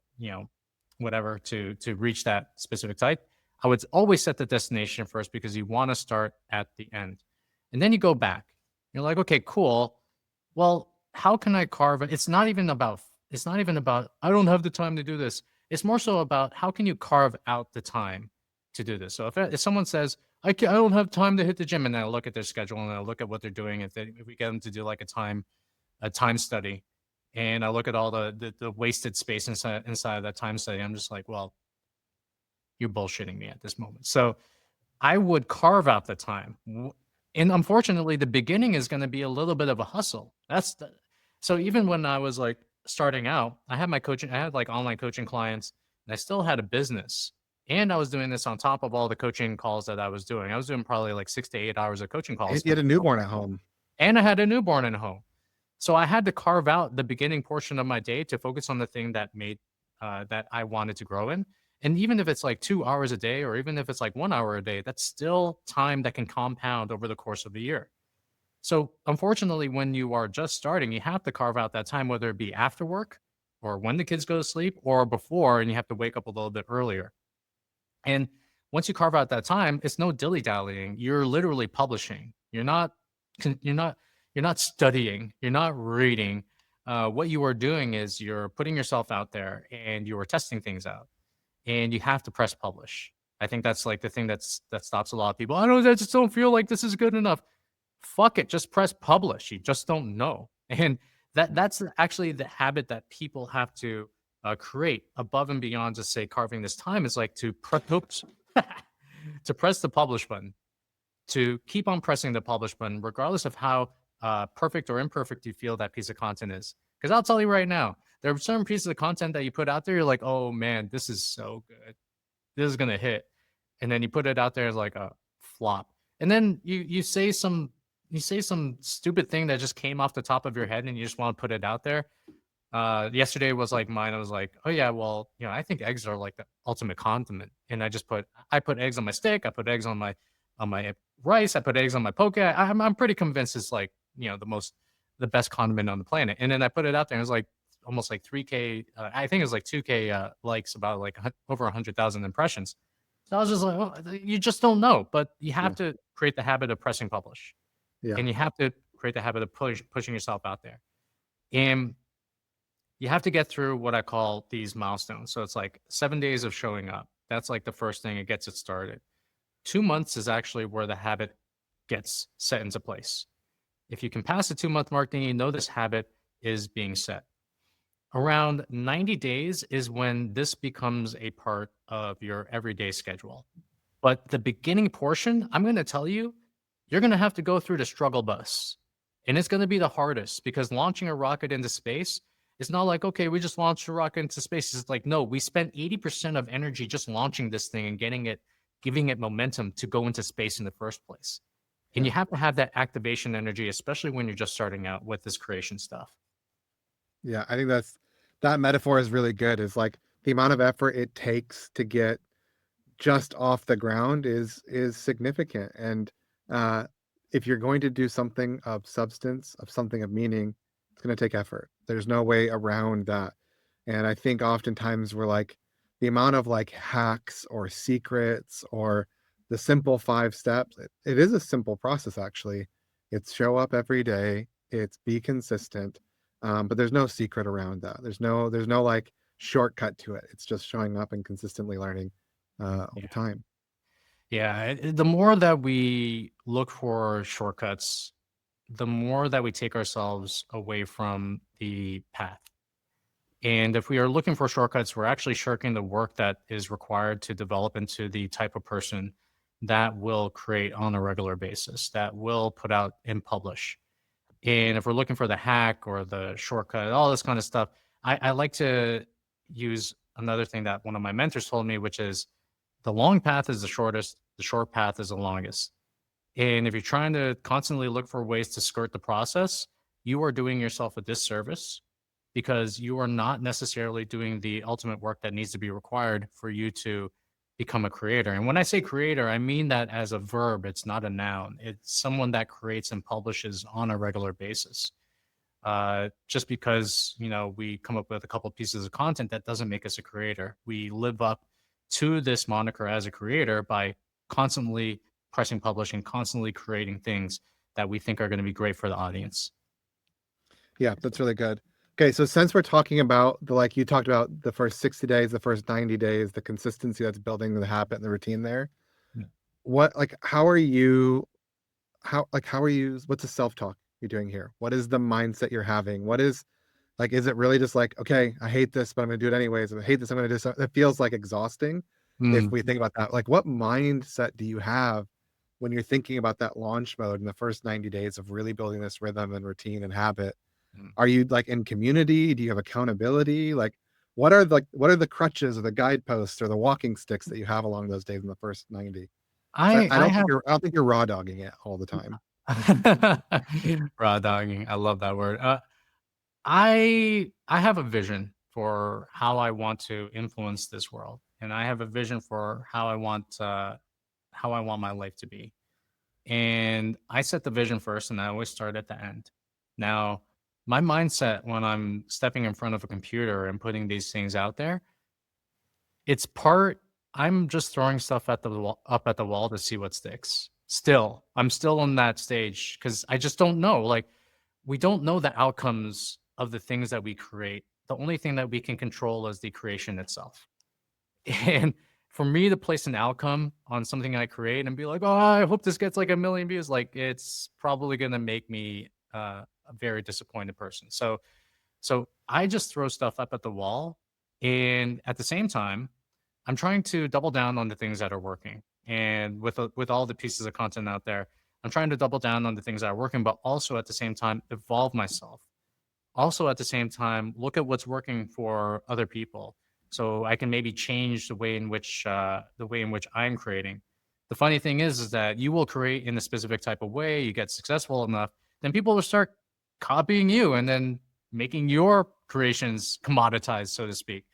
whatever to reach that specific type? I would always set the destination first because you want to start at the end, and then you go back. You're like, okay, cool. Well, how can I carve it? It's not even about I don't have the time to do this. It's more so about how can you carve out the time to do this. So if someone says I don't have time to hit the gym, and I look at their schedule and I look at what they're doing, if we get them to do like a time study, and I look at all the wasted space inside of that time study, I'm just like, well, you're bullshitting me at this moment. So I would carve out the time. And unfortunately, the beginning is going to be a little bit of a hustle. So even when I was like starting out, I had like online coaching clients, and I still had a business. And I was doing this on top of all the coaching calls that I was doing. I was doing probably like 6 to 8 hours of coaching And calls. you had a newborn at home. And I had a newborn at home. So I had to carve out the beginning portion of my day to focus on the thing that I wanted to grow in. And even if it's like 2 hours a day, or even if it's like 1 hour a day, that's still time that can compound over the course of the year. So unfortunately, when you are just starting, you have to carve out that time, whether it be after work or when the kids go to sleep or before, and you have to wake up a little bit earlier. And once you carve out that time, it's no dilly dallying. You're literally publishing. You're not, you're not studying. You're not reading. What you are doing is you're putting yourself out there and you are testing things out, and you have to press publish. I think that's like the thing that stops a lot of people. I just don't feel like this is good enough. Fuck it, just press publish. You just don't know. And that's actually the habit that people have to create above and beyond just say carving this time is like to oops, to press the publish button, to keep on pressing the publish button, regardless of how perfect or imperfect you feel that piece of content is. Because I'll tell you right now, there are certain pieces of content that you put out there, you're like, oh man, this is so good. This is gonna hit. And then you put it out there as like a flop. And then you say some stupid thing that just came off the top of your head and you just want to put it out there. Yesterday was like mine. I was like, oh yeah, well, I think eggs are like the ultimate condiment. And I put eggs on my steak, I put eggs on my rice, I put eggs on my poke. I'm pretty convinced it's like, the best condiment on the planet. And then I put it out there and it was like almost like 3K, I think it was like 2K likes, about like over 100,000 impressions. So I was just like, well, you just don't know, but you Yeah. have to create the habit of pressing publish, Yeah. and you have to create the habit of pushing yourself out there. And you have to get through what I call these milestones. So it's like 7 days of showing up. That's like the first thing, it gets it started. 2 months is actually where the habit gets set into place. If you can pass the 2 month mark, then you know this habit is being set. Around 90 days is when this becomes a part of your everyday schedule. But the beginning portion, I'm going to tell you, you're going to have to go through the struggle bus. And it's going to be the hardest, because launching a rocket into space is not like, okay, we just launched a rocket into space. It's like, no, we spent 80% of energy just launching this thing and giving it momentum to go into space in the first place. And you Yeah. have to have that activation energy, especially when you're just starting out with this creation stuff. Yeah. I think that metaphor is really good. Is like the amount of effort it takes to get just off the ground is significant. And uh, if you're going to do something of substance, of something of meaning, it's going to take effort. There's no way around that. And I think oftentimes we're like the amount of like hacks or secrets or the simple 5 steps. It is a simple process actually. It's show up every day. It's be consistent. But there's no secret around that. There's no like shortcut to it. It's just showing up and consistently learning over Yeah. time. Yeah. The more that we look for shortcuts, the more that we take ourselves away from the path. And if we are looking for shortcuts, we're actually shirking the work that is required to develop into the type of person that will create on a regular basis, that will put out and publish. And if we're looking for the hack or the shortcut, all this kind of stuff, I like to use another thing that one of my mentors told me, which is the long path is the shortest, the short path is the longest. And if you're trying to constantly look for ways to skirt the process, you are doing yourself a disservice, because you are not necessarily doing the ultimate work that needs to be required for you to become a creator. And when I say creator, I mean that as a verb, it's not a noun. It's someone that creates and publishes on a regular basis. Just because we come up with a couple pieces of content, that doesn't make us a creator. We live up to this moniker as a creator by constantly pressing publish and constantly creating things that we think are going to be great for the audience. Yeah, that's really good. Okay, so since we're talking about the like you talked about the first 60 days, the first 90 days, the consistency that's building the habit and the routine there. Yeah. What like how are you what's the self-talk you're doing here? What is the mindset you're having? What is like is it really just like, okay, I hate this, but I'm gonna do it anyways. If I hate this, I'm gonna do so it feels like exhausting if Mm, we think about that. Like what mindset do you have when you're thinking about that launch mode in the first 90 days of really building this rhythm and routine and habit? mm. Are you like in community? Do you have accountability? Like what are the crutches or the guideposts or the walking sticks that you have along those days in the first 90? So I have I don't think you're raw dogging it all the time. raw dogging. I love that word. I have a vision for how I want to influence this world, and I have a vision for how I want my life to be. And I set the vision first, and I always start at the end. Now, my mindset when I'm stepping in front of a computer and putting these things out there, it's part I'm just throwing stuff at the wall, up at the wall to see what sticks. Still, I'm still on that stage because I just don't know. Like, we don't know the outcomes of the things that we create. The only thing that we can control is the creation itself. And for me to place an outcome on something I create and be like, "Oh, I hope this gets like a million views," like it's probably gonna make me a very disappointed person. So I just throw stuff up at the wall, and at the same time, I'm trying to double down on the things that are working. And with all the pieces of content out there, I'm trying to double down on the things that are working, but also at the same time evolve myself. Also at the same time, look at what's working for other people, so I can maybe change the way in which I'm creating. The funny thing is that you will create in a specific type of way, you get successful enough, then people will start copying you and then making your creations commoditized, so to speak.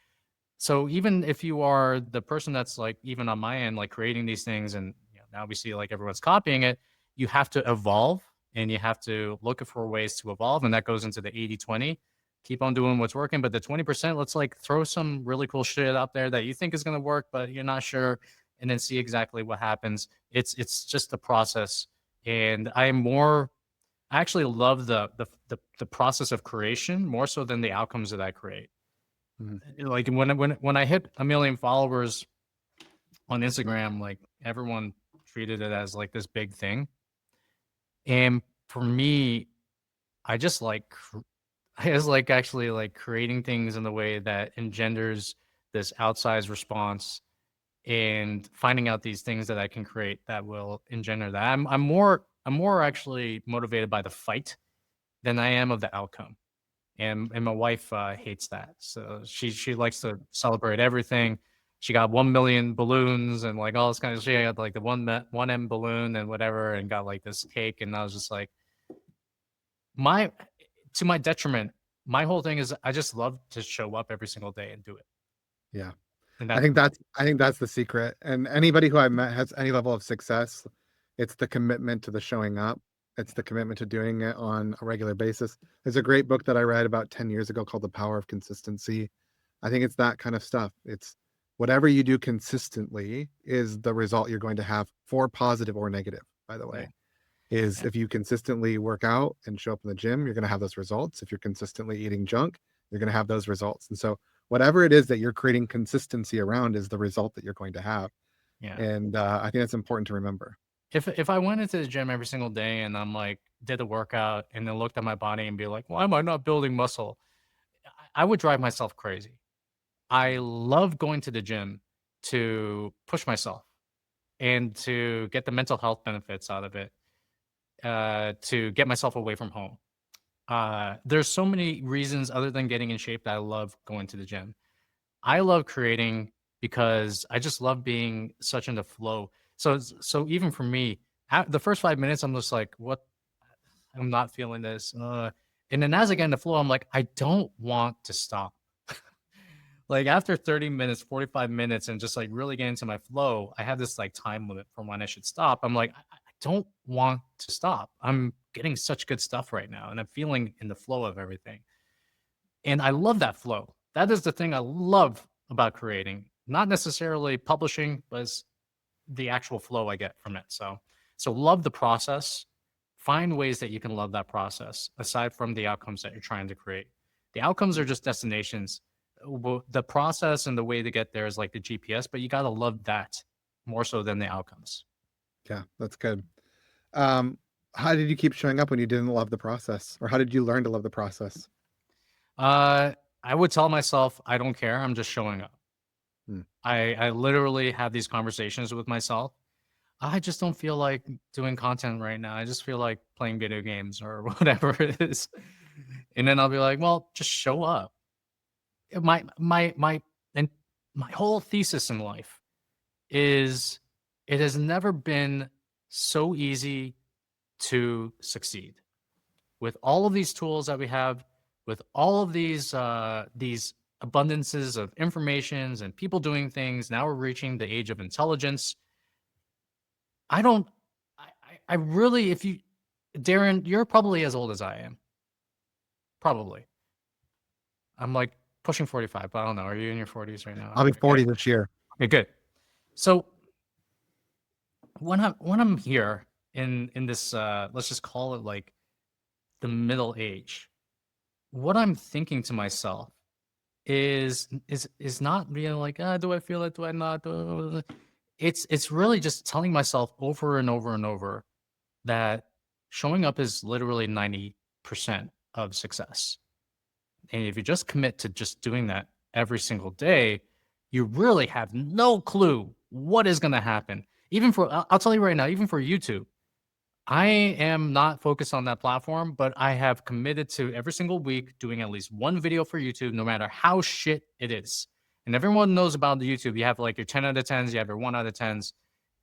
So even if you are the person that's like even on my end, like creating these things, and now we see like everyone's copying it, you have to evolve and you have to look for ways to evolve. And that goes into the 80-20. Keep on doing what's working. But the 20%, let's like throw some really cool shit out there that you think is gonna work, but you're not sure, and then see exactly what happens. It's just a process. And I actually love the process of creation more so than the outcomes that I create. Mhm. Like when I hit a million followers on Instagram, like everyone treated it as like this big thing. And for me, I just like I just like actually like creating things in the way that engenders this outsized response and finding out these things that I can create that will engender that. I'm more actually motivated by the fight than I am of the outcome. And my wife hates that. So she likes to celebrate everything. She got 1 million balloons and like all this kind of. She had like the one M balloon and whatever, and got like this cake. And I was just like, my to my detriment. My whole thing is I just love to show up every single day and do it. Yeah. And I that's think that's the secret, and anybody who I've met has any level of success, it's the commitment to the showing up. It's the commitment to doing it on a regular basis. There's a great book that I read about 10 years ago called The Power of Consistency. I think it's that kind of stuff. It's whatever you do consistently is the result you're going to have, for positive or negative, by the yeah, way. Is yeah, if you consistently work out and show up in the gym, you're going to have those results. If you're consistently eating junk, you're going to have those results. And so, whatever it is that you're creating consistency around is the result that you're going to have. yeah. And I think that's important to remember. If I went into the gym every single day and I'm like did a workout and then looked at my body and be like, why am I not building muscle? I would drive myself crazy. I love going to the gym to push myself and to get the mental health benefits out of it, to get myself away from home. There's so many reasons other than getting in shape that I love going to the gym. I love creating because I just love being such in the flow. So even for me, the first 5 minutes, I'm just like, what? I'm not feeling this. And then as I get in the flow, I'm like, I don't want to stop. Like after 30 minutes, 45 minutes, and just like really get into my flow, I have this like time limit for when I should stop. I'm like, I don't want to stop. I'm getting such good stuff right now, and I'm feeling in the flow of everything. And I love that flow. That is the thing I love about creating, not necessarily publishing, but it's the actual flow I get from it. So love the process. Find ways that you can love that process aside from the outcomes that you're trying to create. The outcomes are just destinations. The process and the way to get there is like the GPS, but you got to love that more so than the outcomes. Yeah, that's good. Um, how did you keep showing up when you didn't love the process, or how did you learn to love the process? Uh, I would tell myself, I don't care. I'm just showing up. Hmm. I literally have these conversations with myself. I just don't feel like doing content right now. I just feel like playing video games or whatever it is. And then I'll be like, well, just show up. And my whole thesis in life is it has never been so easy to succeed. With all of these tools that we have, with all of these abundances of informations and people doing things. Now we're reaching the age of intelligence. I don't. I really, if you, Darren, you're probably as old as I am. Probably. I'm like pushing 45, but I don't know. Are you in your 40s right now? I'll be Okay. 40 this year. Okay, good. So when I'm here in this let's just call it like the middle age, what I'm thinking to myself is not being like, do I feel it? Do I not? It's really just telling myself over and over and over that showing up is literally 90% of success. And if you just commit to just doing that every single day, you really have no clue what is going to happen. Even for, I'll tell you right now, even for YouTube, I am not focused on that platform, but I have committed to every single week doing at least one video for YouTube, no matter how shit it is. And everyone knows about the YouTube. You have like your 10 out of 10s, you have your 1 out of 10s.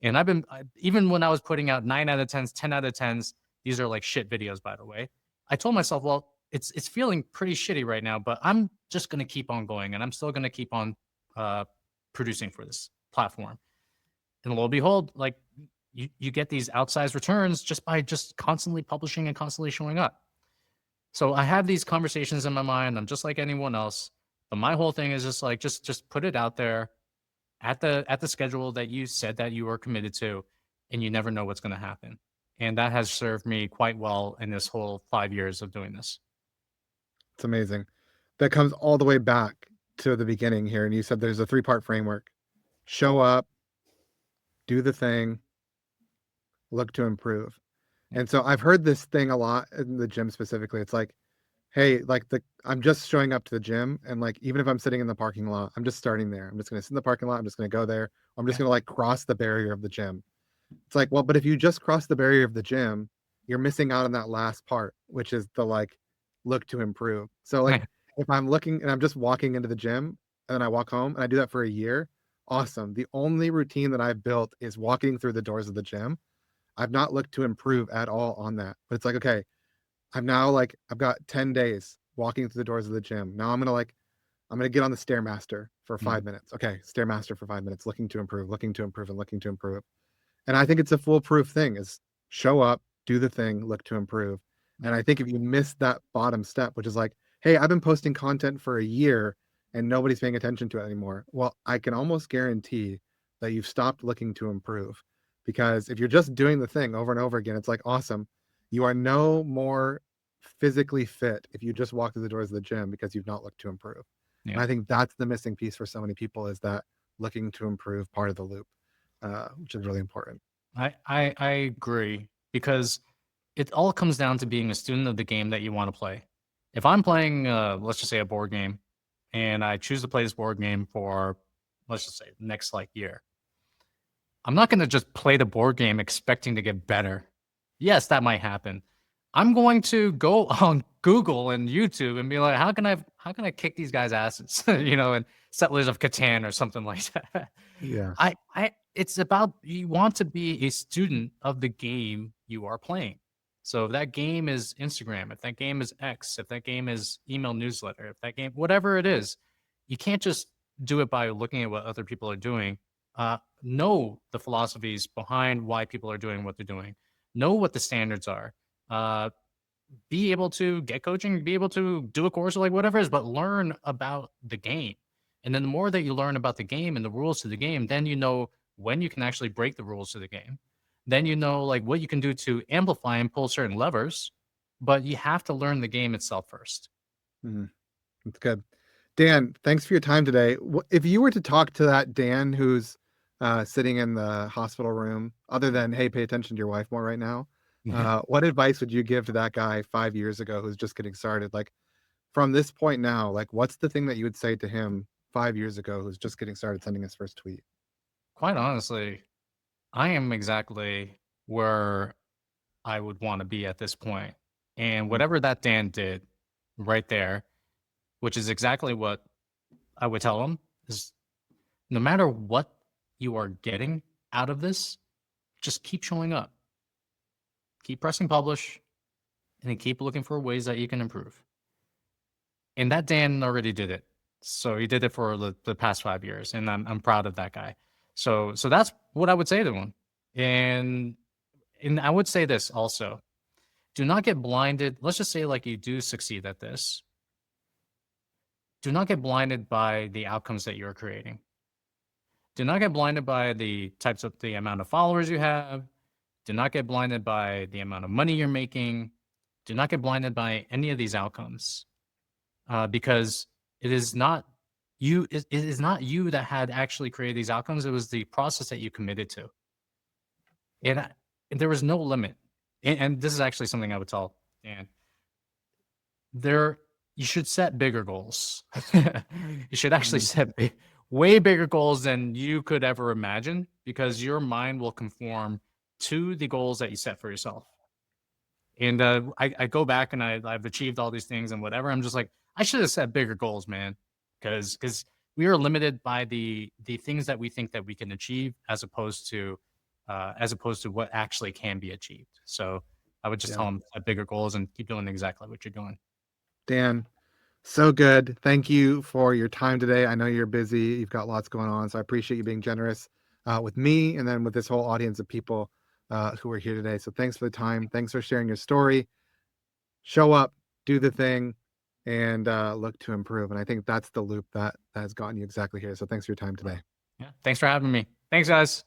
And even when I was putting out 9 out of 10s, 10 out of 10s, these are like shit videos, by the way. I told myself, well, it's feeling pretty shitty right now, but I'm just going to keep on going and I'm still going to keep on uh, producing for this platform. And lo and behold, like you get these outsized returns just by just constantly publishing and constantly showing up. So I have these conversations in my mind. I'm just like anyone else. But my whole thing is just like just put it out there at the schedule that you said that you were committed to, and you never know what's going to happen. And that has served me quite well in this whole 5 years of doing this. It's amazing. That comes all the way back to the beginning here. And you said there's a 3-part framework: show up, do the thing, look to improve. Yeah. And so I've heard this thing a lot in the gym specifically. It's like, hey, like I'm just showing up to the gym, and like even if I'm sitting in the parking lot, I'm just starting there. I'm just gonna sit in the parking lot, I'm just gonna go there. I'm just Yeah. gonna like cross the barrier of the gym. It's like, well, but if you just cross the barrier of the gym, you're missing out on that last part, which is the like look to improve. So like if I'm looking and I'm just walking into the gym and then I walk home and I do that for a year, awesome. The only routine that I've built is walking through the doors of the gym. I've not looked to improve at all on that. But it's like, okay, I'm now like I've got 10 days walking through the doors of the gym. Now I'm gonna get on the Stairmaster for Mhm. 5 minutes. Okay, Stairmaster for 5 minutes, looking to improve, looking to improve, and looking to improve. And I think it's a foolproof thing: is show up, do the thing, look to improve. And Yeah. I think if you miss that bottom step, which is like, hey, I've been posting content for a year and nobody's paying attention to it anymore. Well, I can almost guarantee that you've stopped looking to improve. Because if you're just doing the thing over and over again, it's like, awesome. You are no more physically fit if you just walk through the doors of the gym because you've not looked to improve. And Yeah. I think that's the missing piece for so many people, is that looking to improve part of the loop, which is really important. I agree because it all comes down to being a student of the game that you want to play. If I'm playing, let's just say a board game, and I choose to play this board game for, let's just say, next like year, I'm not going to just play the board game expecting to get better. Yes, that might happen. I'm going to go on Google and YouTube and be like, how can I kick these guys' asses? And Settlers of Catan or something like that. Yeah. It's about, you want to be a student of the game you are playing. So if that game is Instagram, if that game is X, if that game is email newsletter, if that game, whatever it is, you can't just do it by looking at what other people are doing. Know the philosophies behind why people are doing what they're doing. Know what the standards are. Uh, be able to get coaching, be able to do a course or like whatever it is, but learn about the game. And then the more that you learn about the game and the rules to the game, then you know when you can actually break the rules to the game. Then you know like what you can do to amplify and pull certain levers, but you have to learn the game itself first. Mhm. That's good. Dan, thanks for your time today. If you were to talk to that Dan who's sitting in the hospital room, other than, hey, pay attention to your wife more right now, what advice would you give to that guy 5 years ago who's just getting started? Like, from this point now, like, what's the thing that you would say to him 5 years ago who's just getting started sending his first tweet? Quite honestly, I am exactly where I would want to be at this point. And Mm. whatever that Dan did right there, which is exactly what I would tell him, is no matter what you are getting out of this, just keep showing up, keep pressing publish, and then keep looking for ways that you can improve. And that Dan already did it. So he did it for the past 5 years, and I'm proud of that guy. So that's what I would say to him. And and I would say this also: do not get blinded. Let's just say like you do succeed at this. Do not get blinded by the outcomes that you're creating. Do not get blinded by the amount of followers you have. Do not get blinded by the amount of money you're making. Do not get blinded by any of these outcomes, because it is not you. It is not you that had actually created these outcomes. It was the process that you committed to, and, and there was no limit. And this is actually something I would tell Dan. There, you should set bigger goals. You should actually Mhm. set way bigger goals than you could ever imagine, because your mind will conform to the goals that you set for yourself. And I go back and I've achieved all these things and whatever. I'm just like, I should have set bigger goals, man, because we are limited by the things that we think that we can achieve, as opposed to what actually can be achieved. So I would just tell Yeah. them set bigger goals and keep doing exactly what you're doing. Dan, so good. Thank you for your time today. I know you're busy. You've got lots going on, so I appreciate you being generous with me and then with this whole audience of people who are here today. So thanks for the time. Thanks for sharing your story. Show up, do the thing, and look to improve. And I think that's the loop that has gotten you exactly here. So thanks for your time today. Yeah. Thanks for having me. Thanks, guys.